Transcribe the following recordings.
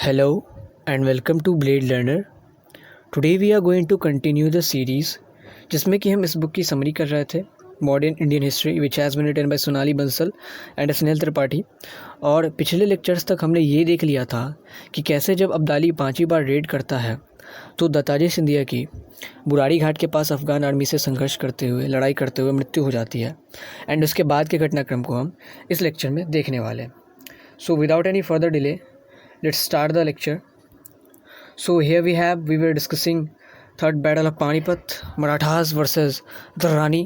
Hello and welcome to Blade Learner. Today we are going to continue the series जिसमें कि हम इस book की समरी कर रहे थे modern Indian history which has been written by Sonali Bansal and Snehal Tripathi. और पिछले लेक्चर्स तक हमने ये देख लिया था कि कैसे जब अब्दाली 5वीं बार रेड करता है तो दत्ताजी सिंधिया की बुराड़ी घाट के पास अफ़गान आर्मी से संघर्ष करते हुए लड़ाई करते हुए मृत्यु हो जाती है। एंड उसके बाद के घटनाक्रम को हम इस लेक्चर में देखने वाले हैं। So without any further delay let's start the lecture. So here we were discussing third battle of Panipat, Marathas versus Durrani,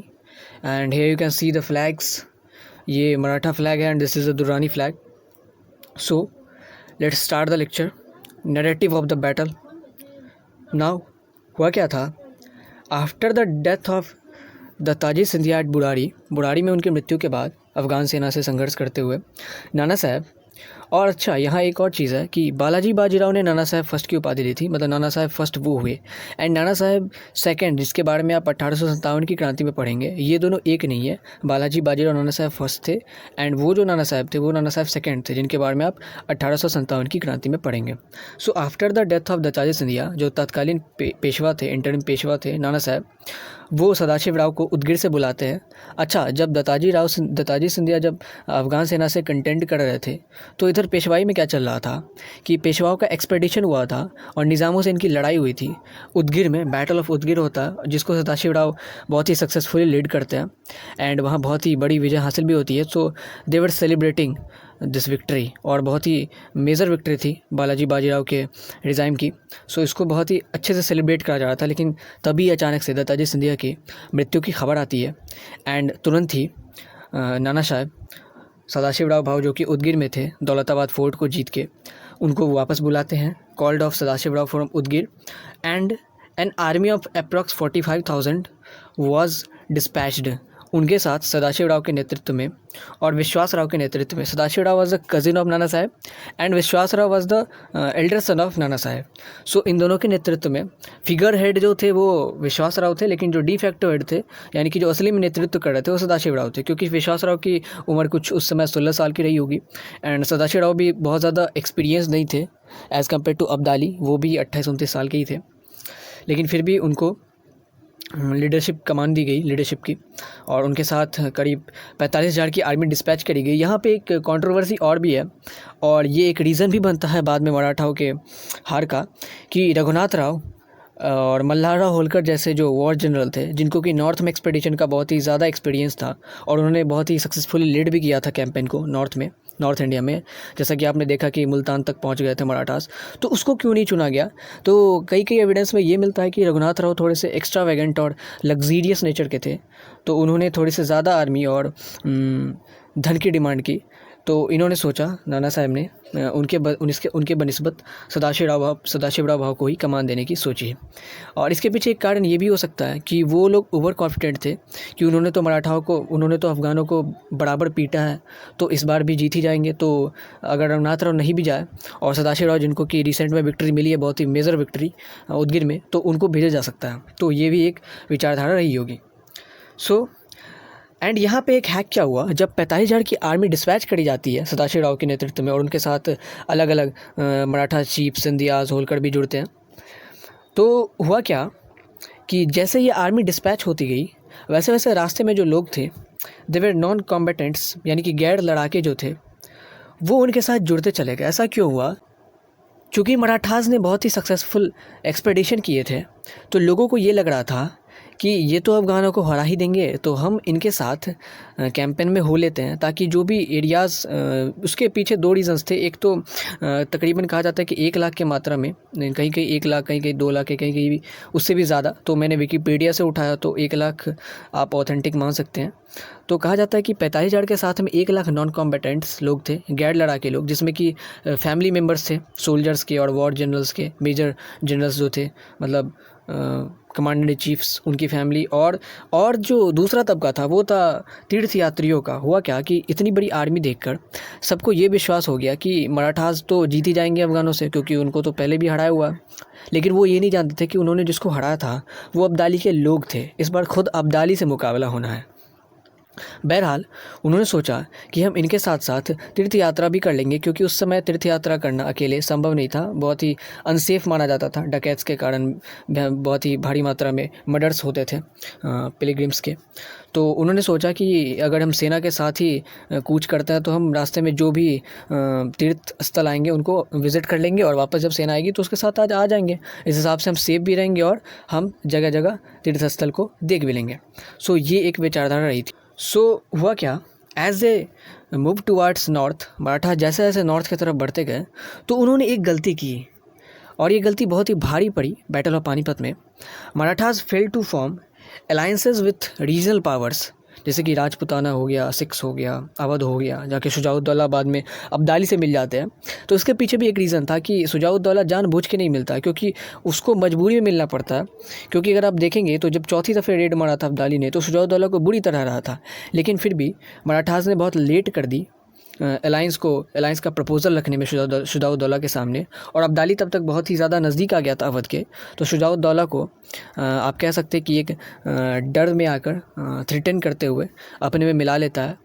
and here you can see the flags. ये Maratha flag है and this is the Durrani flag. So let's start the lecture. Narrative of the battle. Now हुआ क्या था? After the death of Dattaji Scindia at Burari में उनकी मृत्यु के बाद अफ़गान सेना से संघर्ष करते हुए नाना साहब। और अच्छा यहाँ एक और चीज़ है कि बालाजी बाजीराव ने नाना साहब फर्स्ट की उपाधि दी थी, मतलब नाना साहब फर्स्ट वो हुए एंड नाना साहब सेकंड, जिसके बारे में आप 1857 की क्रांति में पढ़ेंगे। ये दोनों एक नहीं है, बालाजी बाजीराव नाना साहब फर्स्ट थे एंड वो जो नाना साहब थे वो नाना साहब सेकंड थे, जिनके बारे में आप 1857 की क्रांति में पढ़ेंगे। So after the death of Dattaji Scindia, जो तत्कालीन पेशवा थे, इंटरिम पेशवा थे नाना साहब, वो सदाशिव राव को उदगिर से बुलाते हैं। अच्छा, जब दत्ताजी सिंधिया जब अफ़गान सेना से कंटेंट कर रहे थे तो इधर पेशवाई में क्या चल रहा था कि पेशवाओं का एक्सपेडिशन हुआ था और निज़ामों से इनकी लड़ाई हुई थी। उदगिर में बैटल ऑफ उदगिर होता है, जिसको सदाशिव राव बहुत ही सक्सेसफुली लीड करते हैं एंड वहाँ बहुत ही बड़ी विजय हासिल भी होती है। सो दे वर सेलिब्रेटिंग दिस विक्ट्री, और बहुत ही मेजर विक्ट्री थी बालाजी बाजीराव के रिजाइम की। सो इसको बहुत ही अच्छे से सेलिब्रेट करा जा रहा था, लेकिन तभी अचानक से दत्ताजी सिंधिया की मृत्यु की खबर आती है एंड तुरंत ही नाना साहब सदाशिव राव भाव, जो कि उदगिर में थे दौलताबाद फोर्ट को जीत के, उनको वापस बुलाते हैं। Called off Sadashiv Rao from Udgir and an army of approx 45,000 was dispatched. उनके साथ सदाशिव राव के नेतृत्व में और विश्वास राव के नेतृत्व में, Sadashiv Rao was the cousin of नाना साहब एंड विश्वास Rao was the elder son of नाना साहब। सो इन दोनों के नेतृत्व में फिगर हेड जो थे वो विश्वास राव थे, लेकिन जो डी फैक्टो हेड थे, यानी कि जो असली में नेतृत्व कर रहे थे, वो सदाशिव राव थे, क्योंकि विश्वास राव की उम्र कुछ उस समय 16 साल की रही होगी एंड सदाशिव राव भी बहुत ज़्यादा एक्सपीरियंस नहीं थे एज़ कम्पेयर टू अब्दाली, वो भी 28-29 साल के ही थे, लेकिन फिर भी उनको लीडरशिप कमान दी गई लीडरशिप की, और उनके साथ करीब 45,000 की आर्मी डिस्पैच करी गई। यहाँ पे एक कंट्रोवर्सी और भी है, और ये एक रीज़न भी बनता है बाद में मराठाओं के हार का, कि रघुनाथ राव और मल्हारराव होलकर जैसे जो वॉर जनरल थे, जिनको कि नॉर्थ में एक्सपेडिशन का बहुत ही ज़्यादा एक्सपीरियंस था और उन्होंने बहुत ही सक्सेसफुली लीड भी किया था कैंपेन को नॉर्थ इंडिया में, जैसा कि आपने देखा कि मुल्तान तक पहुंच गए थे मराठास, तो उसको क्यों नहीं चुना गया? तो कई एविडेंस में ये मिलता है कि रघुनाथ राव थोड़े से एक्स्ट्रावेगेंट और लग्जीरियस नेचर के थे, तो उन्होंने थोड़ी से ज़्यादा आर्मी और धन की डिमांड की। तो इन्होंने सोचा, नाना साहब ने उनके बनिस्बत सदाशिव राव भाव को ही कमान देने की सोची है। और इसके पीछे एक कारण ये भी हो सकता है कि वो लोग ओवर कॉन्फिडेंट थे कि उन्होंने तो अफ़गानों को बराबर पीटा है, तो इस बार भी जीत ही जाएंगे। तो अगर रघुनाथ राव नहीं भी जाए और सदाशिव राव, जिनको कि रिसेंट में विक्ट्री मिली है, बहुत ही मेजर विक्ट्री उदगिर में, तो उनको भेजा जा सकता है। तो ये भी एक विचारधारा रही होगी। सो एंड यहाँ पे एक हैक क्या हुआ, जब 45,000 की आर्मी डिस्पैच करी जाती है सदाशिव राव के नेतृत्व में और उनके साथ अलग अलग मराठा चीफ सिंधियाज होलकर भी जुड़ते हैं, तो हुआ क्या कि जैसे ये आर्मी डिस्पैच होती गई, वैसे वैसे रास्ते में जो लोग थे, दे वर नॉन कॉम्बेटेंट्स, यानी कि गैर लड़ाके जो थे, वो उनके साथ जुड़ते चले गए। ऐसा क्यों हुआ? चूँकि मराठास ने बहुत ही सक्सेसफुल एक्सपेडिशन किए थे, तो लोगों को ये लग रहा था कि ये तो अफ़गानों को हरा ही देंगे, तो हम इनके साथ कैंपेन में हो लेते हैं, ताकि जो भी एरियाज़, उसके पीछे 2 रीज़न्स थे। एक तो तकरीबन कहा जाता है कि 1 लाख की मात्रा में, कहीं 1 लाख, कहीं 2 लाख, कहीं भी उससे भी ज़्यादा, तो मैंने विकीपीडिया से उठाया तो 1 लाख आप ऑथेंटिक मान सकते हैं। तो कहा जाता है कि 45,000 के साथ में 1 लाख नॉन कॉम्बेटेंट्स लोग थे, गैर लड़ाके लोग, जिसमें कि फैमिली मेम्बर्स थे सोल्जर्स के और वॉर जनरल्स के, मेजर जनरल्स जो थे, मतलब कमांडर चीफ्स, उनकी फैमिली, और जो दूसरा तबका था वो था तीर्थ यात्रियों का। हुआ क्या कि इतनी बड़ी आर्मी देखकर सबको ये विश्वास हो गया कि मराठास तो जीत ही जाएंगे अफ़गानों से, क्योंकि उनको तो पहले भी हराया हुआ। लेकिन वो ये नहीं जानते थे कि उन्होंने जिसको हराया था वो अब्दाली के लोग थे। इस बार खुद अब्दाली से मुकाबला होना है। बहरहाल उन्होंने सोचा कि हम इनके साथ साथ तीर्थ यात्रा भी कर लेंगे, क्योंकि उस समय तीर्थ यात्रा करना अकेले संभव नहीं था, बहुत ही अनसेफ माना जाता था। डकैत्स के कारण बहुत ही भारी मात्रा में मर्डर्स होते थे पिलग्रिम्स के। तो उन्होंने सोचा कि अगर हम सेना के साथ ही कूच करते हैं तो हम रास्ते में जो भी तीर्थ स्थल आएंगे उनको विज़िट कर लेंगे, और वापस जब सेना आएगी तो उसके साथ आज आ जाएंगे। इस हिसाब से हम सेफ भी रहेंगे और हम जगह जगह तीर्थ स्थल को देख भी लेंगे। सो ये एक विचारधारा रही थी। सो हुआ क्या, as a move towards north, Maratha जैसे जैसे नॉर्थ की तरफ बढ़ते गए तो उन्होंने एक गलती की, और ये गलती बहुत ही भारी पड़ी बैटल ऑफ पानीपत में। Marathas fail to form alliances with regional powers, जैसे कि राजपुताना हो गया, सिक्स हो गया, अवध हो गया, जाके शुजाउद्दौला बाद में अब्दाली से मिल जाते हैं। तो इसके पीछे भी एक रीज़न था कि शुजाउद्दौला जानबूझ के नहीं मिलता, क्योंकि उसको मजबूरी में मिलना पड़ता है। क्योंकि अगर आप देखेंगे तो जब चौथी दफ़े रेड मारा था अब्दाली ने तो शुजाउद्दौला को बुरी तरह रहा था, लेकिन फिर भी मराठास ने बहुत लेट कर दी अलायंस का प्रपोज़ल रखने में शुजाउद्दौला के सामने, और अब्दाली तब तक बहुत ही ज़्यादा नज़दीक आ गया था अवध के। तो शुजाउद्दौला को आप कह सकते हैं कि एक डर में आकर थ्रेटन करते हुए अपने में मिला लेता है।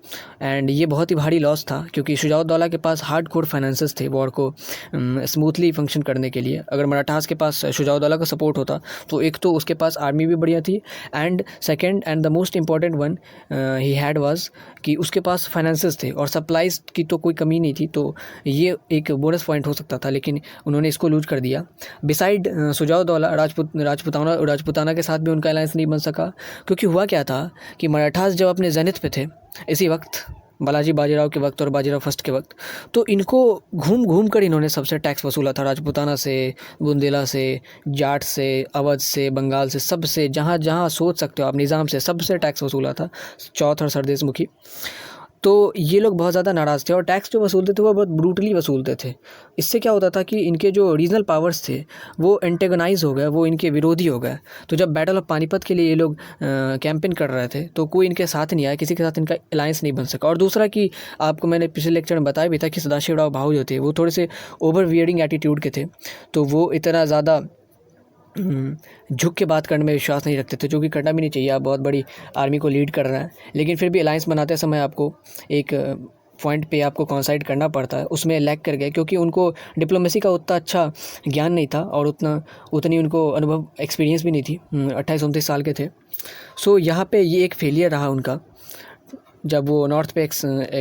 एंड ये बहुत ही भारी लॉस था, क्योंकि शुजाउद्दौला के पास हार्डकोर फाइनेंसेस थे वॉर को स्मूथली फंक्शन करने के लिए। अगर मराठास के पास शुजाउद्दौला का सपोर्ट होता तो एक तो उसके पास आर्मी भी बढ़िया थी, and second and the most important one he had was कि उसके पास फाइनेंसेस थे और सप्लाईज की तो कोई कमी नहीं थी। तो ये एक बोनस पॉइंट हो सकता था, लेकिन उन्होंने इसको लूज कर दिया। बिसाइड शुजाउद्दौला राजपुताना के साथ भी उनका अलायंस नहीं बन सका, क्योंकि हुआ क्या था कि मराठास जब अपने जेनिथ पे थे इसी वक्त, बालाजी बाजीराव के वक्त और बाजीराव फर्स्ट के वक्त, तो इनको घूम घूम कर इन्होंने सबसे टैक्स वसूला था। राजपुताना से, बुंदेला से, जाट से, अवध से, बंगाल से, सबसे जहाँ जहाँ सोच सकते हो आप, निज़ाम से सबसे टैक्स वसूला था, चौथ और सरदेश मुखी। तो ये लोग बहुत ज़्यादा नाराज़ थे और टैक्स जो वसूलते थे वो बहुत ब्रूटली वसूलते थे। इससे क्या होता था कि इनके जो रीजनल पावर्स थे वो एंटेगोनाइज हो गए, वो इनके विरोधी हो गए। तो जब बैटल ऑफ पानीपत के लिए ये लोग कैंपेन कर रहे थे तो कोई इनके साथ नहीं आया, किसी के साथ इनका अलायंस नहीं बन सका। और दूसरा कि आपको मैंने पिछले लेक्चर में बताया भी था कि सदाशिवराव भाऊ जो थे वो थोड़े से ओवर वियरिंग एटीट्यूड के थे, तो वो इतना ज़्यादा झुक के बात करने में विश्वास नहीं रखते थे, जो कि करना भी नहीं चाहिए। आप बहुत बड़ी आर्मी को लीड कर रहे हैं, लेकिन फिर भी अलायंस बनाते समय आपको एक पॉइंट पे आपको कॉन्साइड करना पड़ता है, उसमें लैग कर गए, क्योंकि उनको डिप्लोमेसी का उतना अच्छा ज्ञान नहीं था और उतनी उनको अनुभव एक्सपीरियंस भी नहीं थी। 28-29 साल के थे। सो यहाँ पे ये एक फेलियर रहा उनका, जब वो नॉर्थ पे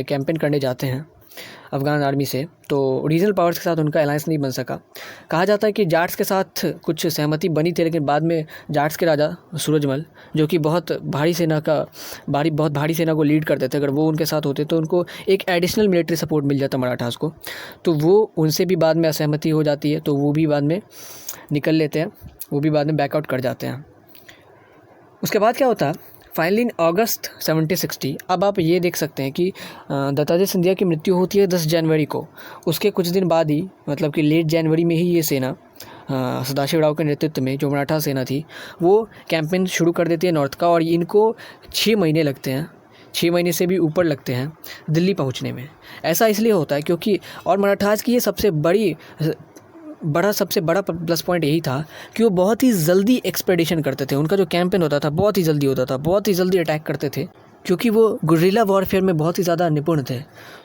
कैंपेन करने जाते हैं अफ़गान आर्मी से, तो रीजनल पावर्स के साथ उनका अलायंस नहीं बन सका। कहा जाता है कि जाट्स के साथ कुछ सहमति बनी थी, लेकिन बाद में जाट्स के राजा सूरजमल, जो कि बहुत भारी सेना को लीड करते थे, अगर वो उनके साथ होते तो उनको एक एडिशनल मिलिट्री सपोर्ट मिल जाता मराठास को। तो वो उनसे भी बाद में असहमति हो जाती है, तो वो भी बाद में निकल लेते हैं, वो भी बाद में बैकआउट कर जाते हैं। उसके बाद क्या होता है, फाइनली इन अगस्त 1760, अब आप ये देख सकते हैं कि दत्तात्रेय सिंधिया की मृत्यु होती है 10 जनवरी को। उसके कुछ दिन बाद ही, मतलब कि लेट जनवरी में ही ये सेना सदाशिवराव के नेतृत्व में जो मराठा सेना थी वो कैंपेन शुरू कर देती है नॉर्थ का, और इनको 6 महीने लगते हैं, 6 महीने से भी ऊपर लगते हैं दिल्ली पहुंचने में। ऐसा इसलिए होता है क्योंकि, और मराठास की ये सबसे बड़ा प्लस पॉइंट यही था कि वो बहुत ही जल्दी एक्सपेडिशन करते थे। उनका जो कैंपेन होता था बहुत ही जल्दी होता था, बहुत ही जल्दी अटैक करते थे, क्योंकि वो गुर्रिला वॉरफेयर में बहुत ही ज़्यादा निपुण थे।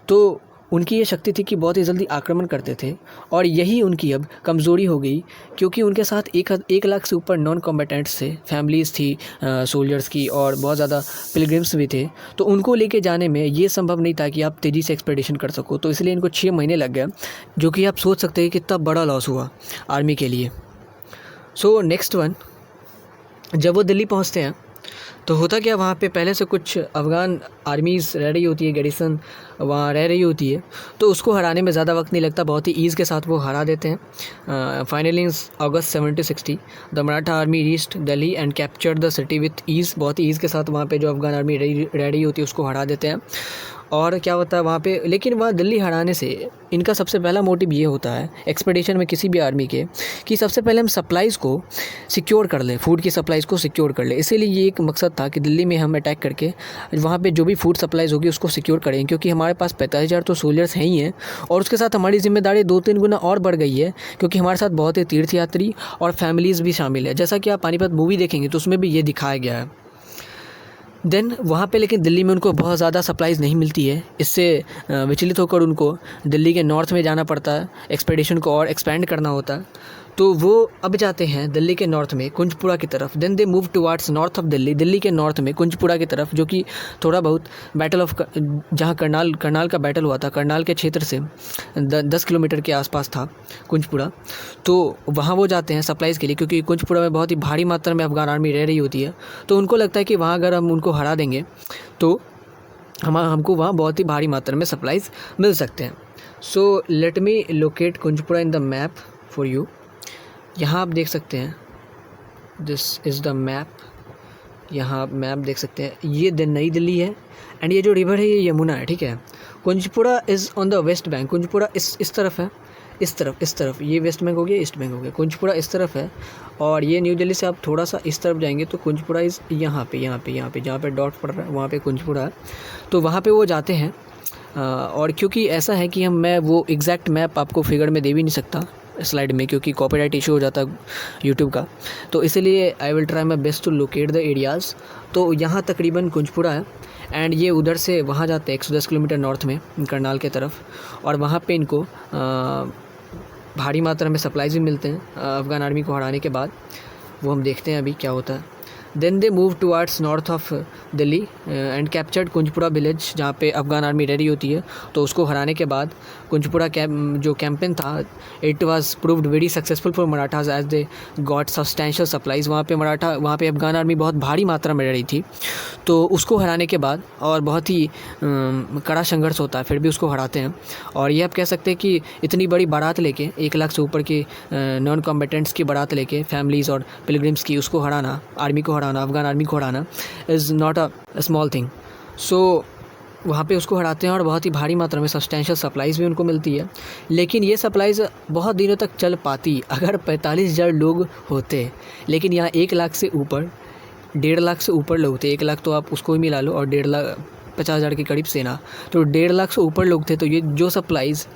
तो उनकी ये शक्ति थी कि बहुत ही जल्दी आक्रमण करते थे, और यही उनकी अब कमज़ोरी हो गई, क्योंकि उनके साथ 1 लाख से ऊपर नॉन कॉम्बेटेंट्स थे, फैमिलीज़ थी सोल्जर्स की, और बहुत ज़्यादा पिलग्रिम्स भी थे। तो उनको लेके जाने में ये संभव नहीं था कि आप तेज़ी से एक्सपेडिशन कर सको, तो इसलिए इनको 6 महीने लग गए, जो कि आप सोच सकते हैं कितना बड़ा लॉस हुआ आर्मी के लिए। सो नेक्स्ट वन, जब वो दिल्ली पहुँचते हैं तो होता क्या, वहाँ पे पहले से कुछ अफ़गान आर्मीज़ रह रही होती है, गैरिसन वहाँ रह रही होती है, तो उसको हराने में ज़्यादा वक्त नहीं लगता, बहुत ही ईज़ के साथ वो हरा देते हैं। Finally in August 1760 the Maratha army reached Delhi and captured the city with ease, बहुत ही ईज़ के साथ वहाँ पे जो अफ़गान आर्मी रह रही होती है उसको हरा देते हैं। और क्या होता है वहाँ पे, लेकिन वहाँ दिल्ली हराने से इनका सबसे पहला मोटिव ये होता है एक्सपेडिशन में किसी भी आर्मी के, कि सबसे पहले हम सप्लाईज़ को सिक्योर कर लें, फूड की सप्लाईज़ को सिक्योर कर लें। इसीलिए ये एक मकसद था कि दिल्ली में हम अटैक करके वहाँ पे जो भी फूड सप्लाईज़ होगी उसको सिक्योर करें, क्योंकि हमारे पास 45,000 तो सोल्जर्स हैं ही हैं, और उसके साथ हमारी जिम्मेदारी 2-3 गुना और बढ़ गई है, क्योंकि हमारे साथ बहुत ही तीर्थयात्री और फैमिलीज़ भी शामिल है। जैसा कि आप पानीपत मूवी देखेंगे तो उसमें भी ये दिखाया गया है। देन वहाँ पे लेकिन दिल्ली में उनको बहुत ज़्यादा सप्लाईज़ नहीं मिलती है। इससे विचलित होकर उनको दिल्ली के नॉर्थ में जाना पड़ता है, एक्सपेडिशन को और एक्सपेंड करना होता है। तो वो अब जाते हैं दिल्ली के नॉर्थ में कुंजपुरा की तरफ। Then they move towards north of Delhi, Delhi के नॉर्थ में कुंजपुरा की तरफ, जो कि थोड़ा बहुत बैटल ऑफ जहाँ करनाल का बैटल हुआ था, करनाल के क्षेत्र से 10 किलोमीटर के आसपास था कुंजपुरा। तो वहाँ वो जाते हैं सप्लाईज़ के लिए, क्योंकि कुंजपुरा में बहुत ही भारी मात्रा में अफ़गान आर्मी रह रही होती है। तो उनको लगता है कि वहाँ अगर हम उनको हरा देंगे तो हमको वहाँ बहुत ही भारी मात्रा में सप्लाईज़ मिल सकते हैं। So let me locate Kunjpura in the map for you. यहाँ आप देख सकते हैं, दिस इज़ द मैप। यहाँ आप मैप देख सकते हैं, ये नई दिल्ली है एंड ये जो रिवर है ये यमुना है, ठीक है। Kunjpura is on the West Bank, Kunjpura इस तरफ है, इस तरफ ये वेस्ट बैंक हो गया, ईस्ट बैंक हो गया। कुंजपुरा इस तरफ है और ये न्यू दिल्ली से आप थोड़ा सा इस तरफ जाएंगे तो कुंजपुरा इज़ यहाँ पे जहाँ पे डॉट पड़ रहा है वहाँ पे कुंजपुरा है। तो वहाँ पे वो जाते हैं। और क्योंकि ऐसा है कि मैं वो एग्जैक्ट मैप आपको फिगर में दे भी नहीं सकता स्लाइड में, क्योंकि कॉपीराइट इशू हो जाता है यूट्यूब का, तो इसीलिए I will try my best to locate the areas. तो यहाँ तकरीबन कुंजपुरा है एंड ये उधर से वहाँ जाते हैं 110 किलोमीटर नॉर्थ में करनाल के तरफ, और वहाँ पे इनको भारी मात्रा में सप्लाईज भी मिलते हैं अफ़गान आर्मी को हराने के बाद। वो हम देखते हैं अभी क्या होता है। Then they move towards north of Delhi and captured Kunjpura village, जहाँ पे अफ़गान आर्मी रह रही होती है। तो उसको हराने के बाद कुंजपुरा जो कैंपेन था, it was proved very successful for Marathas as they got substantial supplies. वहाँ पे अफ़गान आर्मी बहुत भारी मात्रा में रह रही थी। तो उसको हराने के बाद, और बहुत ही कड़ा संघर्ष होता है, फिर भी उसको हराते हैं। और ये आप कह सकते हैं कि इतनी बड़ी बारात लेके, 1 लाख से ऊपर के नॉन कॉम्बेटेंट्स की बारात लेके, फैमिलीज़ और पिलग्रिम्स की, उसको हराना, आर्मी को हराना, अफ़गान आर्मी को हराना is not a small thing. So वहाँ पे उसको हराते हैं और बहुत ही भारी मात्रा में सब्सटेंशियल सप्लाईज़ भी उनको मिलती है। लेकिन ये सप्लाईज़ बहुत दिनों तक चल पाती अगर 45,000 लोग होते। लेकिन यहाँ 1 लाख से ऊपर, 1.5 लाख से ऊपर लोग थे। 1 लाख तो आप उसको ही मिला लो, और 50,000 के करीब सेना, तो 1.5 लाख से ऊपर लोग थे। तो ये जो सप्लाईज़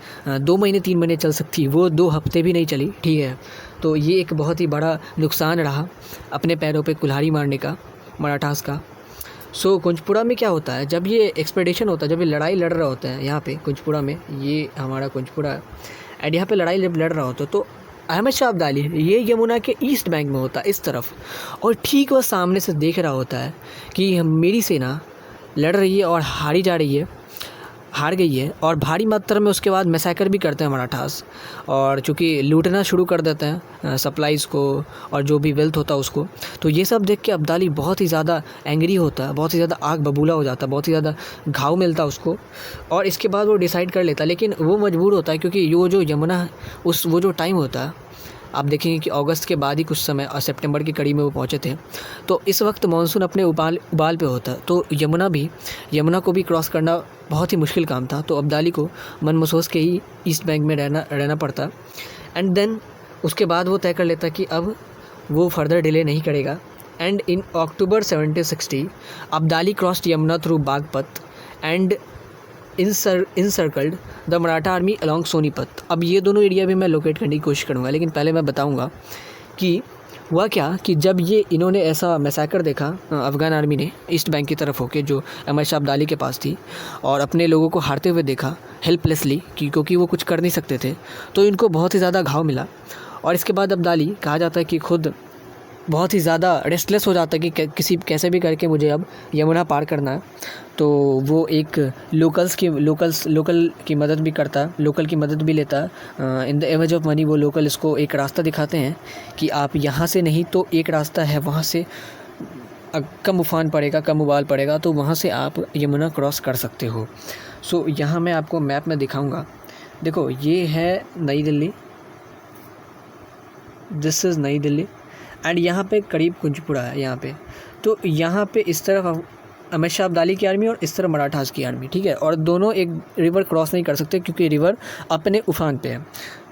2 महीने 3 महीने चल सकती, वो 2 हफ्ते भी नहीं चली, ठीक है। तो ये एक बहुत ही बड़ा नुकसान रहा अपने पैरों पे कुल्हाड़ी मारने का मराठास का। सो कुंजपुरा में क्या होता है, जब ये एक्सपेडिशन होता है, जब ये लड़ाई लड़ रहे होते हैं यहाँ पे कुंजपुरा में, ये हमारा कुंजपुरा है एंड यहाँ पे लड़ाई जब लड़ रहा होता है तो अहमद शाह अब्दाली ये यमुना के ईस्ट बैंक में होता है, इस तरफ, और ठीक वह सामने से देख रहा होता है कि मेरी सेना लड़ रही है और हार गई है, और भारी मात्रा में उसके बाद मैसेकर भी करते हैं मराठास, और चूँकि लूटना शुरू कर देते हैं सप्लाईज़ को और जो भी वेल्थ होता है उसको। तो ये सब देख के अब्दाली बहुत ही ज़्यादा एंग्री होता है, बहुत ही ज़्यादा आग बबूला हो जाता है, बहुत ही ज़्यादा घाव मिलता है उसको, और इसके बाद वो डिसाइड कर लेता है। लेकिन वो मजबूर होता है, क्योंकि वो जो यमुना वो जो टाइम होता है, आप देखेंगे कि अगस्त के बाद ही कुछ समय और सितंबर के करीब में वो पहुँचे थे। तो इस वक्त मानसून अपने उबाल पे होता है, तो यमुना को भी क्रॉस करना बहुत ही मुश्किल काम था। तो अब्दाली को मन महसूस के ही ईस्ट बैंक में रहना पड़ता। एंड देन उसके बाद वो तय कर लेता कि अब वो फर्दर डिले नहीं करेगा। And in October 1760 Abdali crossed Yamuna through Baghpat and encircled the Maratha army along Sonipat. अब ये दोनों एरिया भी मैं लोकेट करने की कोशिश करूँगा, लेकिन पहले मैं बताऊँगा कि हुआ क्या कि जब ये इन्होंने ऐसा मैसेकर देखा अफ़गान आर्मी ने ईस्ट बैंक की तरफ होके, जो अहमद शाह अब्दाली के पास थी, और अपने लोगों को हारते हुए देखा हेल्पलेसली, क्योंकि वो कुछ कर नहीं सकते थे, तो इनको बहुत ही ज़्यादा घाव मिला। और इसके बाद अब्दाली कहा जाता है कि खुद बहुत ही ज़्यादा रेस्टलेस हो जाता है कि कैसे भी करके मुझे अब यमुना पार करना है। तो वो एक लोकल की मदद भी करता है, लोकल की मदद भी लेता है। इन द एवज ऑफ मनी वो लोकल इसको एक रास्ता दिखाते हैं कि आप यहाँ से नहीं तो एक रास्ता है, वहाँ से कम उफान पड़ेगा, कम उबाल पड़ेगा, तो वहाँ से आप यमुना क्रॉस कर सकते हो। सो यहाँ मैं आपको मैप में दिखाऊँगा। देखो ये है नई दिल्ली, दिस इज़ नई दिल्ली, एंड यहाँ पे करीब कुंजपुरा है यहाँ पे। तो यहाँ पे इस तरफ अहमद शाह अब्दाली की आर्मी और इस तरफ मराठास की आर्मी, ठीक है। और दोनों एक रिवर क्रॉस नहीं कर सकते क्योंकि रिवर अपने उफान पे है।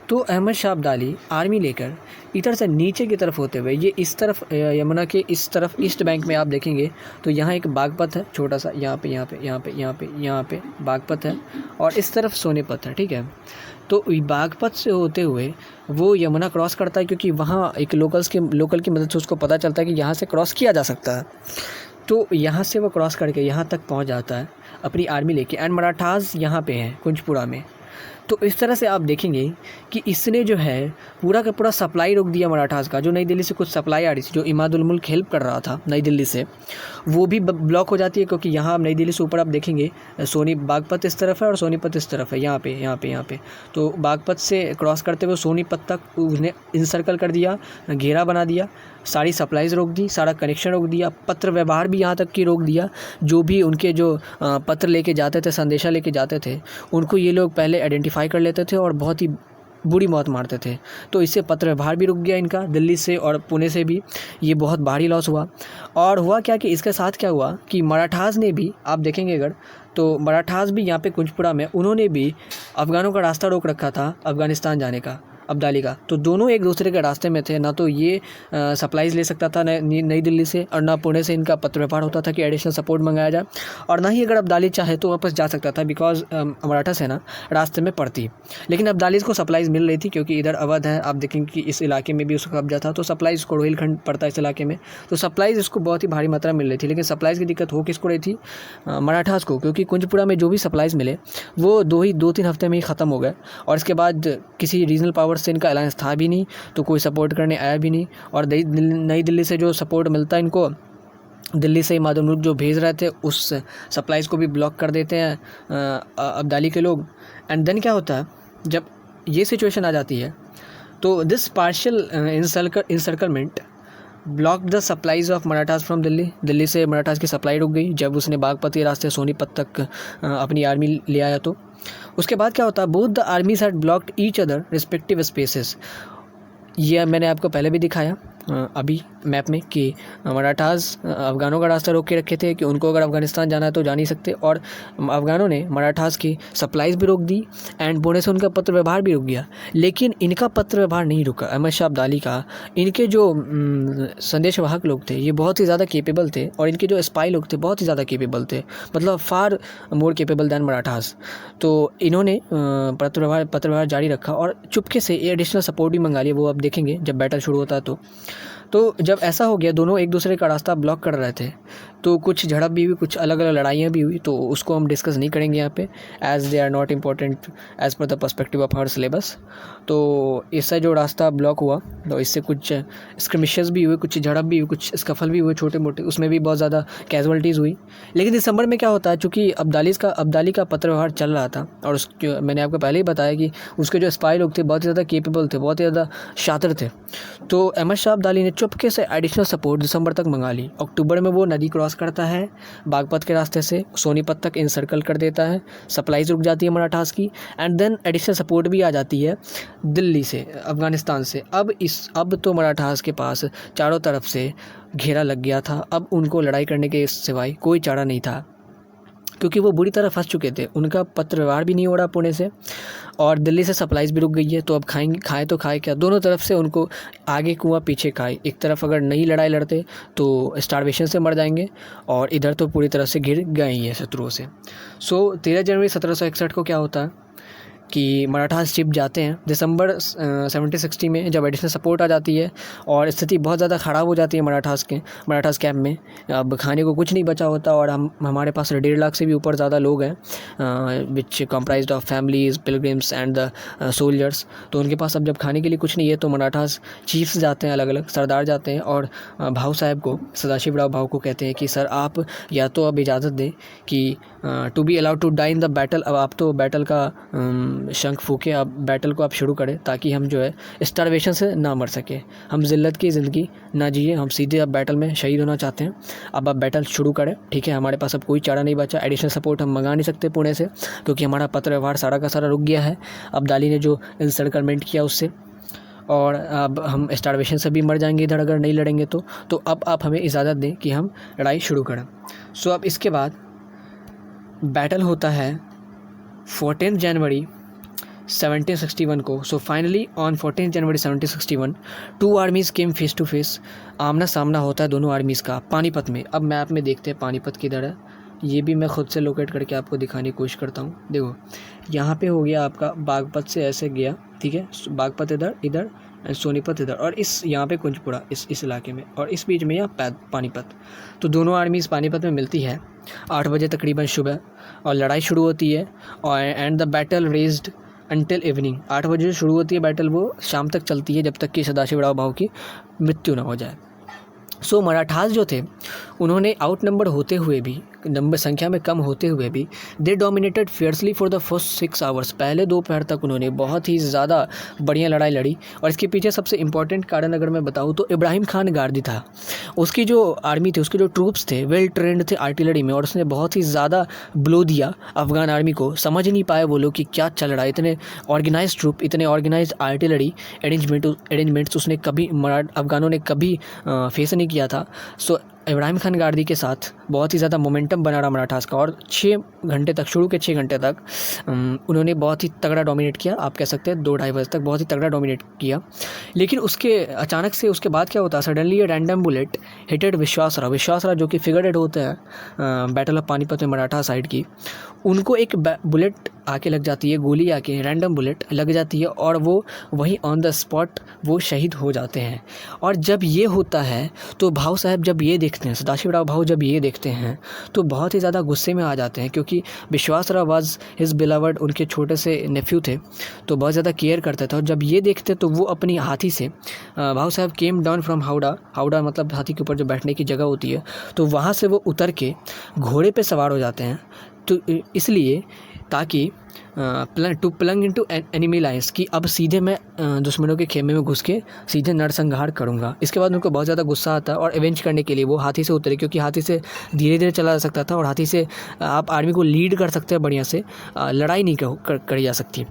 तो अहमद शाह अब्दाली आर्मी लेकर इधर से नीचे की तरफ होते हुए ये इस तरफ यमुना के इस तरफ ईस्ट बैंक में आप देखेंगे तो यहाँ एक बागपत है छोटा सा, यहाँ पे बागपत है, और इस तरफ सोनीपत है, ठीक है। तो बागपत से होते हुए वो यमुना क्रॉस करता है, क्योंकि वहाँ एक लोकल की मदद से उसको पता चलता है कि यहाँ से क्रॉस किया जा सकता है। तो यहाँ से वो क्रॉस करके यहाँ तक पहुँच जाता है अपनी आर्मी लेके, एंड मराठास यहाँ पे हैं कुंजपुरा में। तो इस तरह से आप देखेंगे कि इसने जो है पूरा का पूरा सप्लाई रोक दिया मराठास का। जो नई दिल्ली से कुछ सप्लाई आ रही थी, जो इमादुल मुल्क हेल्प कर रहा था नई दिल्ली से, वो भी ब्लॉक हो जाती है, क्योंकि यहाँ नई दिल्ली से ऊपर आप देखेंगे सोनी बागपत इस तरफ है और सोनीपत इस तरफ है, यहाँ पे। तो बागपत से क्रॉस करते हुए सोनीपत तक उसने इंसर्कल कर दिया, घेरा बना दिया, सारी सप्लाईज़ रोक दी, सारा कनेक्शन रोक दिया, पत्र व्यवहार भी यहाँ तक कि रोक दिया। जो भी उनके जो पत्र लेके जाते थे, संदेशा लेके जाते थे, उनको ये लोग पहले आइडेंटिफाई कर लेते थे और बहुत ही बुरी मौत मारते थे। तो इससे पत्र व्यवहार भी रुक गया इनका, दिल्ली से और पुणे से भी। ये बहुत भारी लॉस हुआ। और हुआ क्या कि इसके साथ क्या हुआ कि मराठास ने भी, आप देखेंगे अगर, तो मराठास भी यहाँ पे कुंजपुरा में उन्होंने भी अफ़गानों का रास्ता रोक रखा था अफ़गानिस्तान जाने का, अब्दाली का। तो दोनों एक दूसरे के रास्ते में थे, ना तो ये सप्लाईज़ ले सकता था नई दिल्ली से, और ना पुणे से इनका पत्र व्यवहार होता था कि एडिशनल सपोर्ट मंगाया जाए, और ना ही अगर अब्दाली चाहे तो वापस जा सकता था, बिकॉज मराठा सेना रास्ते में पड़ती। लेकिन अब्दालीज़ को सप्लाईज़ मिल रही थी, क्योंकि इधर अवध है, आप देखेंगे कि इस इलाके में भी उसका कब्जा था, तो सप्लाईज़ को रोहिलखंड पड़ता है इस इलाके में, तो सप्लाईज़ इसको बहुत ही भारी मात्रा में मिल रही थी। लेकिन सप्लाईज़ की दिक्कत हो किसको रही थी? मराठास को, क्योंकि कुंजपुरा में जो भी सप्लाईज़ मिले वो 2-3 हफ्ते में ही ख़त्म हो गए, और इसके बाद किसी रीजनल पावर से इनका अलायंस था भी नहीं, तो कोई सपोर्ट करने आया भी नहीं। और नई दिल्ली से जो सपोर्ट मिलता है इनको, दिल्ली से इमादुल मुल्क जो भेज रहे थे, उस सप्लाईज़ को भी ब्लॉक कर देते हैं अब्दाली के लोग। एंड देन क्या होता है, जब ये सिचुएशन आ जाती है, तो this partial इंसर्कलमेंट block the supplies of Marathas from Delhi से मराठास की सप्लाई रुक गई जब उसने बागपत के रास्ते सोनीपत तक अपनी आर्मी ले आया। तो उसके बाद क्या होता है, both the armies had blocked each other respective spaces. ये मैंने आपको पहले भी दिखाया अभी मैप में कि मराठास अफ़गानों का रास्ता रोक के रखे थे कि उनको अगर अफ़गानिस्तान जाना है तो जा नहीं सकते, और अफ़गानों ने मराठास की सप्लाईज़ भी रोक दी, एंड पुणे से उनका पत्र व्यवहार भी रुक गया। लेकिन इनका पत्र व्यवहार नहीं रुका, अहमद शाह अब्दाली का। इनके जो संदेशवाहक लोग थे ये बहुत ही ज़्यादा केपेबल थे, और इनके जो स्पाई लोग थे बहुत ही ज़्यादा केपेबल थे, मतलब फार मोर केपेबल दैन मराठास। तो इन्होंने पत्र व्यवहार जारी रखा, और चुपके से एडिशनल सपोर्ट भी मंगा लिया। वो अब देखेंगे जब बैटल शुरू होता है। तो जब ऐसा हो गया, दोनों एक दूसरे का रास्ता ब्लॉक कर रहे थे, तो कुछ झड़प भी हुई, कुछ अलग अलग लड़ाइयाँ भी हुई, तो उसको हम डिस्कस नहीं करेंगे यहाँ पे, as they are not important as per the perspective of our syllabus. तो इससे जो रास्ता ब्लॉक हुआ, तो इससे कुछ स्क्रमिशेस भी हुए, कुछ झड़प भी हुई, कुछ स्कफल भी हुए छोटे मोटे, उसमें भी बहुत ज़्यादा कैजुअलिटीज़ हुई। लेकिन दिसंबर में क्या होता है, चूँकि अब्दाली का पत्र व्यवहार चल रहा था, और उसके मैंने आपको पहले ही बताया कि उसके जो स्पाई लोग थे बहुत ही ज़्यादा केपेबल थे, बहुत ही ज़्यादा शातिर थे। तो अहमद शाह अब्दाली ने चुपके से एडिशनल सपोर्ट दिसंबर तक मंगा ली। अक्टूबर में वो नदी क्रॉस करता है बागपत के रास्ते से, सोनीपत तक इंसर्कल कर देता है, सप्लाईज रुक जाती है मराठास की, एंड देन एडिशनल सपोर्ट भी आ जाती है दिल्ली से, अफ़गानिस्तान से। अब तो मराठास के पास चारों तरफ से घेरा लग गया था। अब उनको लड़ाई करने के सिवाय कोई चारा नहीं था, क्योंकि वो बुरी तरह फंस चुके थे। उनका पत्र व्यवहार भी नहीं हो रहा पुणे से, और दिल्ली से सप्लाईज़ भी रुक गई है। तो अब खाएँ तो खाए क्या? दोनों तरफ से उनको आगे कुआं पीछे खाए। एक तरफ अगर नई लड़ाई लड़ते तो स्टारवेशन से मर जाएंगे, और इधर तो पूरी तरह से घिर गए ही हैं शत्रुओं से। 13 जनवरी 1761 को क्या होता है कि मराठास चिप जाते हैं। दिसंबर 1760 में जब एडिशनल सपोर्ट आ जाती है और स्थिति बहुत ज़्यादा ख़राब हो जाती है मराठास कैंप में, अब खाने को कुछ नहीं बचा होता, और हमारे पास 1.5 लाख से भी ऊपर ज़्यादा लोग हैं, which comprised of families, pilgrims and the soldiers. तो उनके पास अब जब खाने के लिए कुछ नहीं है, तो मराठास चीफ्स जाते हैं, अलग अलग सरदार जाते हैं, और भाऊ साहब को, सदाशिव राव भाऊ को कहते हैं कि सर आप या तो अब इजाज़त दें कि to be allowed to die in the battle. अब आप तो बैटल का शंख फूके, अब बैटल को आप शुरू करें, ताकि हम जो है स्टारवेशन से ना मर सके, हम जिल्लत की ज़िंदगी ना जिए, हम सीधे अब बैटल में शहीद होना चाहते हैं। अब आप बैटल शुरू करें, ठीक है? हमारे पास अब कोई चारा नहीं बचा, एडिशनल सपोर्ट हम मंगा नहीं सकते पुणे से, क्योंकि हमारा पत्र व्यवहार सारा का सारा रुक गया है अब्दाली ने जो इंसर्कलमेंट किया उससे, और अब हम स्टारवेशन से भी मर जाएंगे इधर अगर नहीं लड़ेंगे तो अब आप हमें इजाज़त दें कि हम लड़ाई शुरू करें। सो अब इसके बाद बैटल होता है 14 जनवरी 1761 को। So finally on 14 January 1761 two armies came face to face. आमना सामना होता है दोनों आर्मीज़ का पानीपत में। अब मैप में देखते हैं पानीपत किधर है, ये भी मैं खुद से लोकेट करके आपको दिखाने की कोशिश करता हूँ। देखो यहाँ पे हो गया आपका, बागपत से ऐसे गया ठीक है, बागपत इधर इधर एंड सोनीपत इधर, और इस यहाँ पे कुंजपुरा इस इलाके में, और इस बीच में यहाँ पानीपत। तो दोनों आर्मीज़ पानीपत में मिलती है 8 बजे तकरीबन सुबह, और लड़ाई शुरू होती है। और and the battle raised until evening, 8 बजे शुरू होती है बैटल, वो शाम तक चलती है जब तक कि सदाशिवराव भाऊ की मृत्यु ना हो जाए। सो मराठास जो थे उन्होंने आउट नंबर होते हुए भी, नंबर संख्या में कम होते हुए भी, दे dominated fiercely for the first 6 hours, पहले दोपहर तक उन्होंने बहुत ही ज़्यादा बढ़िया लड़ाई लड़ी। और इसके पीछे सबसे इम्पॉर्टेंट कारण अगर मैं बताऊँ तो इब्राहिम खान गारदी था, उसकी जो आर्मी थी, उसके जो ट्रूप्स थे वेल ट्रेंड थे आर्टिलरी में, और उसने बहुत ही ज़्यादा ब्लो दिया अफगान आर्मी को। समझ नहीं पाए वो लोग कि क्या चल रहा है, इतने ऑर्गेनाइज ट्रूप, इतने ऑर्गेनाइज आर्टिलरी अरेंजमेंट्स उसने कभी अफगानों ने कभी फेस नहीं किया था। सो इब्राहिम खान गारदी के साथ बहुत ही ज़्यादा मोमेंटम बना रहा मराठास का, और 6 घंटे तक, शुरू के 6 घंटे तक उन्होंने बहुत ही तगड़ा डोमिनेट किया। आप कह सकते हैं 2-2:30 बजे तक बहुत ही तगड़ा डोमिनेट किया। लेकिन उसके अचानक से उसके बाद क्या होता, suddenly a random bullet hitted Vishwasrao जो कि फिगर हेड होते हैं बैटल ऑफ पानीपत में मराठा साइड की, उनको एक बुलेट आके लग जाती है, गोली आके रैंडम बुलेट लग जाती है, और वो वहीं ऑन द स्पॉट वो शहीद हो जाते हैं। और जब ये होता है तो भाऊ साहब जब ये देखते हैं, सदाशिवराव भाऊ जब ये देखते हैं तो बहुत ही ज़्यादा गुस्से में आ जाते हैं, क्योंकि विश्वासराव वाज हिज बिलवड, उनके छोटे से नेफ्यू थे, तो बहुत ज़्यादा केयर करते थे। और जब ये देखते तो वो अपनी हाथी से, भाऊ साहब केम डाउन फ्रॉम हावड़ा मतलब हाथी के ऊपर जो बैठने की जगह होती है, तो वहाँ से वो उतर के घोड़े पे सवार हो जाते हैं। तो इसलिए ताकि to plunge into enemy lines, कि अब सीधे मैं दुश्मनों के खेमे में घुस के सीधे नरसंहार करूंगा। इसके बाद उनको बहुत ज़्यादा गुस्सा आता है, और एवेंज करने के लिए वो हाथी से उतरे, क्योंकि हाथी से धीरे धीरे चला जा सकता था, और हाथी से आप आर्मी को लीड कर सकते हैं बढ़िया से, लड़ाई नहीं करी जा सकती।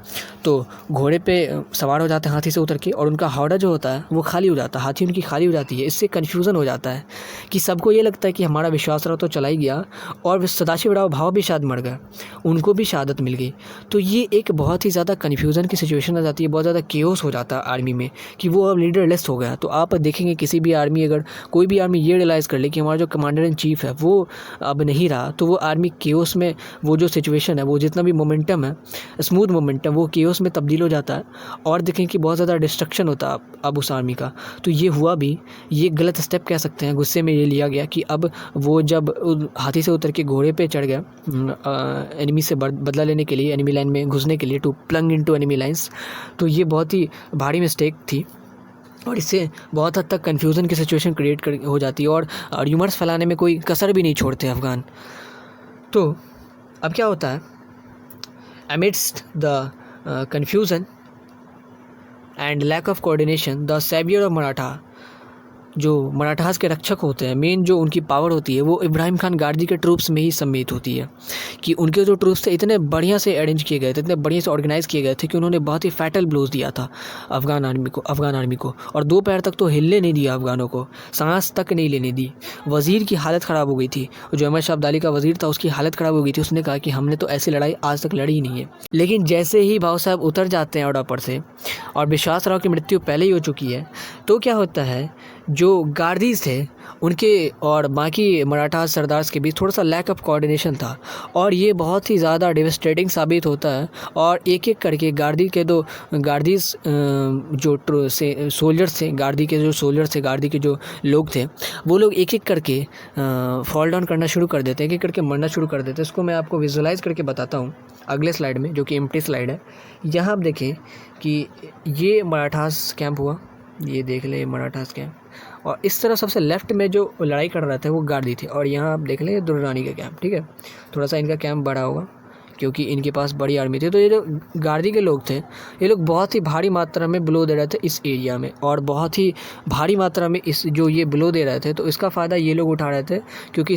तो घोड़े पे सवार हो जाते हैं हाथी से उतर के, और उनका हावड़ा जो होता है वो खाली हो जाता है, हाथी उनकी खाली हो जाती है। इससे कन्फ्यूज़न हो जाता है कि सबको ये लगता है कि हमारा विश्वासराव तो चला ही गया, और सदाशिवराव भाव भी शायद मर गए, उनको भी शहादत मिल गई। तो ये एक बहुत ही ज़्यादा कन्फ्यूज़न की सिचुएशन आ जाती है, बहुत ज़्यादा केओस हो जाता है आर्मी में कि वो अब लीडरलेस हो गया। तो आप देखेंगे किसी भी आर्मी, अगर कोई भी आर्मी ये रियलाइज़ कर ले कि हमारा जो कमांडर इन चीफ है वो अब नहीं रहा, तो वो आर्मी केओस में, वो जो सिचुएशन है, वो जितना भी मोमेंटम है, स्मूथ मोमेंटम, वो केओस में तब्दील हो जाता है, और देखें कि बहुत ज़्यादा डिस्ट्रक्शन होता है अब उस आर्मी का। तो ये हुआ भी, ये गलत स्टेप कह सकते हैं, गुस्से में ये लिया गया कि अब वो जब हाथी से उतर के घोड़े पे चढ़ गया एनिमी से बदला लेने के लिए, एनिमी लाइन में घुसने के लिए, to plunge into enemy lines, तो ये बहुत ही भारी मिस्टेक थी, और इससे बहुत हद तक कन्फ्यूज़न की सिचुएशन क्रिएट हो जाती है, और र्यूमर्स फैलाने में कोई कसर भी नहीं छोड़ते अफगान। तो अब क्या होता है, amidst the confusion and lack of coordination, the savior of Maratha, जो मराठास के रक्षक होते हैं, मेन जो उनकी पावर होती है, वो इब्राहिम खान गारदी के ट्रूप्स में ही सम्मिलित होती है। कि उनके जो ट्रूप्स थे इतने बढ़िया से अरेंज किए गए थे, इतने बढ़िया से ऑर्गेनाइज़ किए गए थे कि उन्होंने बहुत ही फैटल ब्लोज दिया था अफगान आर्मी को, और दोपहर तक तो हिलने नहीं दिया अफगानों को, सांस तक नहीं लेने दी। वज़ीर की हालत ख़राब हो गई थी, जो अहमद शाह अब्दाली का वज़ीर था उसकी हालत ख़राब हो गई थी। उसने कहा कि हमने तो ऐसी लड़ाई आज तक लड़ी ही नहीं है। लेकिन जैसे ही भाऊ साहब उतर जाते हैं ऑर्डर पर से, और विश्वासराव की मृत्यु पहले ही हो चुकी है, तो क्या होता है, जो गार्डीज थे उनके और बाकी मराठा सरदार्स के बीच थोड़ा सा लैक ऑफ कोऑर्डिनेशन था, और ये बहुत ही ज़्यादा डेविस्टेटिंग साबित होता है। और एक एक करके गार्डीज जो सोल्जर्स थे, गार्डी के जो सोल्जर्स थे, गार्डी के जो लोग थे, वो लोग एक एक करके फॉल डाउन करना शुरू कर देते हैं, एक एक करके मरना शुरू कर देते हैं। इसको मैं आपको विजुअलाइज़ करके बताता हूँ अगले स्लाइड में, जो कि एम्प्टी स्लाइड है। यहाँ आप देखें कि ये मराठास कैंप हुआ, ये देख ले मराठास कैंप, और इस तरह सबसे लेफ्ट में जो लड़ाई कर रहा था वो गार्दी थे, और यहाँ आप देख लें दुर्रानी का कैंप। ठीक है, थोड़ा सा इनका कैंप बड़ा होगा क्योंकि इनके पास बड़ी आर्मी थी। तो ये जो गार्दी के लोग थे, ये लोग बहुत ही भारी मात्रा में ब्लो दे रहे थे इस एरिया में, और बहुत ही भारी मात्रा में इस जो ये ब्लो दे रहे थे, तो इसका फ़ायदा ये लोग उठा रहे थे, क्योंकि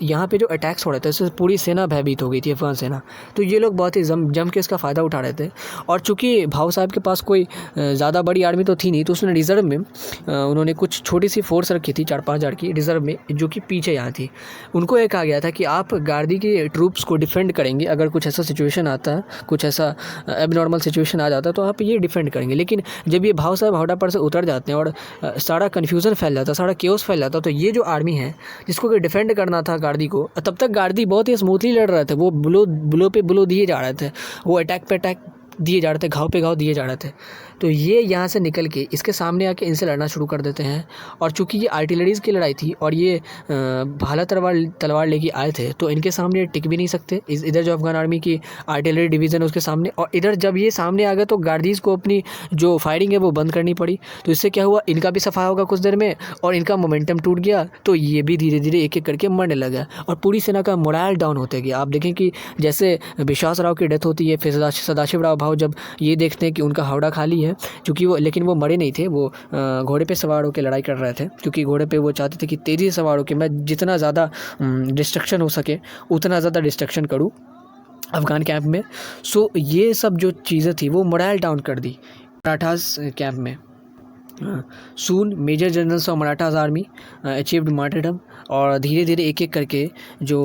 यहाँ पे जो अटैक्स हो रहे थे उससे पूरी सेना भयभीत हो गई थी, अफगान सेना। तो ये लोग बहुत ही जम के इसका फ़ायदा उठा रहे थे। और चूँकि भाऊ साहब के पास कोई ज़्यादा बड़ी आर्मी तो थी नहीं, तो उसने रिज़र्व में उन्होंने कुछ छोटी सी फोर्स रखी थी, 4-5 हज़ार की रिज़र्व में, जो कि पीछे यहाँ थी। उनको ये कहा गया था कि आप गार्दी के ट्रूप्स को डिफेंड करेंगे, अगर कुछ ऐसा सिचुएशन आता है, कुछ ऐसा एबनॉर्मल सिचुएशन आ जाता है, तो आप ये डिफेंड करेंगे। लेकिन जब ये भाऊ साहब हावड़ा पर से उतर जाते हैं और सारा कन्फ्यूज़न फैल जाता है, सारा केओस फैल जाता है, तो ये जो आर्मी है जिसको कि डिफेंड करना था गार्दी को, तब तक गार्दी बहुत ही स्मूथली लड़ रहे थे, वो ब्लो पे ब्लो दिए जा रहे थे, वो अटैक पे अटैक दिए जा रहे थे, घाव पे घाव दिए जा रहे थे। तो ये यहाँ से निकल के इसके सामने आके इनसे लड़ना शुरू कर देते हैं। और चूँकि ये आर्टिलरीज़ की लड़ाई थी और ये भाला तलवार लेके आए थे, तो इनके सामने टिक भी नहीं सकते। इधर जो अफ़गान आर्मी की आर्टिलरी डिवीज़न है उसके सामने, और इधर जब ये सामने आ गए तो गार्डीज़ को अपनी जो फायरिंग है वो बंद करनी पड़ी। तो इससे क्या हुआ, इनका भी सफाया होगा कुछ देर में और इनका मोमेंटम टूट गया। तो ये भी धीरे धीरे एक एक करके मरने लगा और पूरी सेना का मोरल डाउन होते गया। आप देखें कि जैसे विश्वास राव की डेथ होती है, फिर सदाशिव राव भाऊ जब ये देखते हैं कि उनका हावड़ा खाली है, क्योंकि वो, लेकिन वो मरे नहीं थे, वो घोड़े पे सवार होकर लड़ाई कर रहे थे, क्योंकि घोड़े पे वो चाहते थे कि तेज़ी से सवार होकर मैं जितना ज़्यादा डिस्ट्रक्शन हो सके उतना ज़्यादा डिस्ट्रक्शन करूँ अफ़गान कैंप में। सो ये सब जो चीज़ें थी वो मोरल डाउन कर दी मराठास कैंप में। Soon major generals of Marathas army achieved martyrdom, और धीरे धीरे एक एक करके जो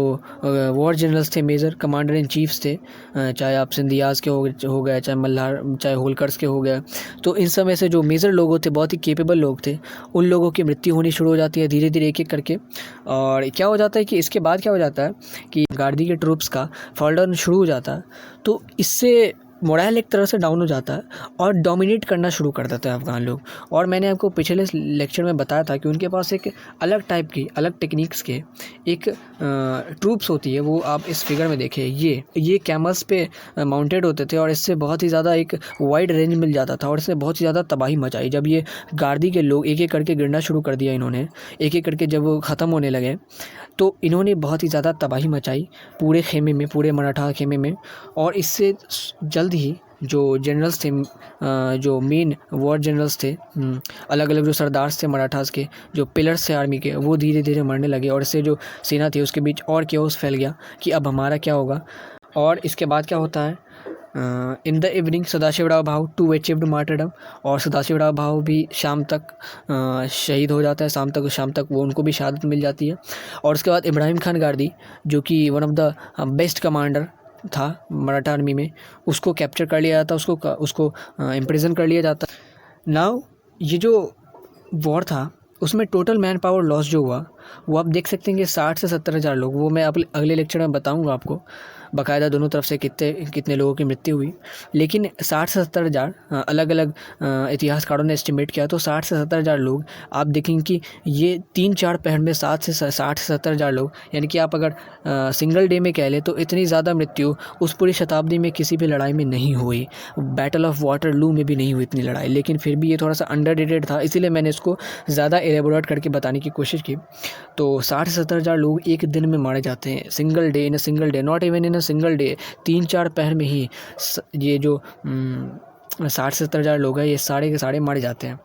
वॉर जनरल्स थे, मेजर कमांडर इन चीफ्स थे, चाहे आप सिंधियाज़ के हो गए, चाहे मल्हार, चाहे होलकर्स के हो गए, तो इन सब में से जो मेजर लोग होते, बहुत ही केपेबल लोग थे, उन लोगों की मृत्यु होनी शुरू हो जाती है धीरे धीरे एक एक करके। और क्या हो जाता है कि इसके बाद क्या हो जाता है कि गार्डी के ट्रूप्स का फॉल डाउन शुरू हो जाता है। तो इससे मोरल एक तरह से डाउन हो जाता है और डोमिनेट करना शुरू कर देते हैं अफ़गान लोग। और मैंने आपको पिछले लेक्चर में बताया था कि उनके पास एक अलग टाइप की, अलग टेक्निक्स के एक ट्रूप्स होती है। वो आप इस फिगर में देखें, ये कैमल्स पे माउंटेड होते थे और इससे बहुत ही ज़्यादा एक वाइड रेंज मिल जाता था और इससे बहुत ही ज़्यादा तबाही मचाई। जब ये गार्दी के लोग एक एक करके गिरना शुरू कर दिया इन्होंने, एक एक करके जब वो ख़त्म होने लगे, तो इन्होंने बहुत ही ज़्यादा तबाही मचाई पूरे खेमे में, पूरे मराठा खेमे में। और इससे जल्द ही जो जनरल्स थे, जो मेन वॉर जनरल्स थे, अलग अलग जो सरदार्स थे मराठास के, जो पिलर्स थे आर्मी के, वो धीरे धीरे मरने लगे। और इससे जो सेना थी उसके बीच और केओस फैल गया कि अब हमारा क्या होगा। और इसके बाद क्या होता है, in the evening Sadashivrao Bhau to achieved martyrdom, और सदाशिवराव भाऊ भी शाम तक शहीद हो जाता है। शाम तक वो, उनको भी शहादत मिल जाती है। और उसके बाद इब्राहिम खान गार्दी, जो कि one of the best commander था मराठा आर्मी में, उसको कैप्चर कर लिया जाता, उसको इम्प्रिजन कर लिया जाता। नाउ ये जो वॉर था उसमें टोटल मैन पावर लॉस जो हुआ वो आप देख सकते हैं कि 60 से 70 हज़ार लोग, वो मैं अगले लेक्चर में बताऊंगा आपको बाकायदा दोनों तरफ से कितने लोगों की मृत्यु हुई। लेकिन 60 से 70 हज़ार अलग अलग इतिहासकारों ने एस्टिमेट किया, तो 60 से 70 हज़ार लोग आप देखेंगे कि ये 3-4 पहर में 60 से 70 हज़ार लोग, यानी कि आप अगर सिंगल डे में कह लें तो इतनी ज़्यादा मृत्यु उस पूरी शताब्दी में किसी भी लड़ाई में नहीं हुई। बैटल ऑफ वाटरलू में भी नहीं हुई इतनी लड़ाई, लेकिन फिर भी ये थोड़ा सा अंडररेटेड था, इसीलिए मैंने इसको ज़्यादा एलेबोरेट करके बताने की कोशिश की। तो 60 से 70 हज़ार लोग एक दिन में मारे जाते हैं, single day, in a single day, not even in a single day, 3-4 पहर में ही ये जो 60 से 70 हज़ार लोग हैं ये सारे के सारे मारे जाते हैं।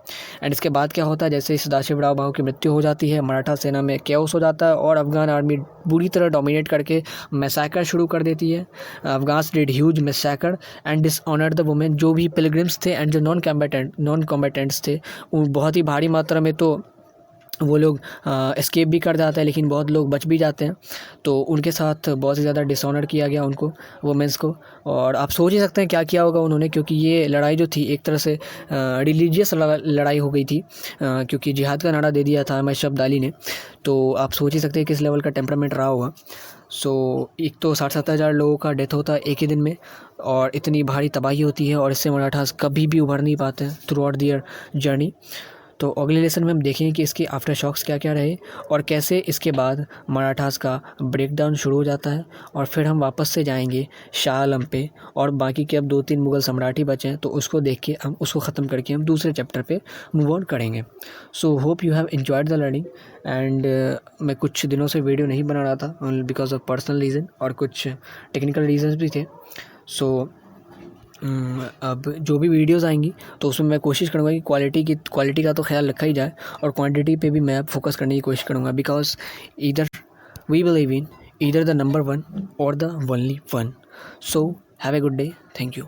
एंड इसके बाद क्या होता है, जैसे सदाशिवराव भाऊ की मृत्यु हो जाती है, मराठा सेना में कैओस हो जाता है और अफ़गान आर्मी बुरी तरह डोमिनेट करके मैसाकर शुरू कर देती है। Afghans did huge massacre and dishonoured the women. जो भी पिलग्रिम्स थे एंड जो नॉन कॉम्बेटेंट्स थे, वो बहुत ही भारी मात्रा में, तो वो लोग एस्केप भी कर जाते हैं, लेकिन बहुत लोग बच भी जाते हैं। तो उनके साथ बहुत ही ज़्यादा डिसऑनर किया गया उनको, वुमेंस को। और आप सोच ही सकते हैं क्या किया होगा उन्होंने, क्योंकि ये लड़ाई जो थी एक तरह से रिलीजियस लड़ाई हो गई थी, क्योंकि जिहाद का नारा दे दिया था अहमद शब्द अली ने। तो आप सोच ही सकते हैं किस लेवल का टेम्परामेंट रहा होगा। सो एक तो 60-70 हज़ार लोगों का डेथ होता है एक ही दिन में, और इतनी भारी तबाही होती है, और इससे मराठास कभी भी उभर नहीं पाते हैं थ्रू आउट दियर जर्नी। तो अगले लेसन में हम देखेंगे कि इसके आफ्टर शॉक्स क्या क्या रहे और कैसे इसके बाद मराठास का ब्रेकडाउन शुरू हो जाता है। और फिर हम वापस से जाएंगे शाह आलम पे, और बाकी के अब 2-3 मुग़ल सम्राट ही बचे हैं, तो उसको देख के हम उसको ख़त्म करके हम दूसरे चैप्टर पे मूव ऑन करेंगे। So hope you have enjoyed the learning. And मैं कुछ दिनों से वीडियो नहीं बना रहा था बिकॉज ऑफ पर्सनल रीज़न, और कुछ टेक्निकल रीजंस भी थे। सो अब जो भी वीडियोस आएंगी तो उसमें मैं कोशिश करूँगा कि क्वालिटी का तो ख्याल रखा ही जाए, और क्वांटिटी पे भी मैं फोकस करने की कोशिश करूँगा, because either we believe in either the number 1 और the only 1। So have a good day, thank you.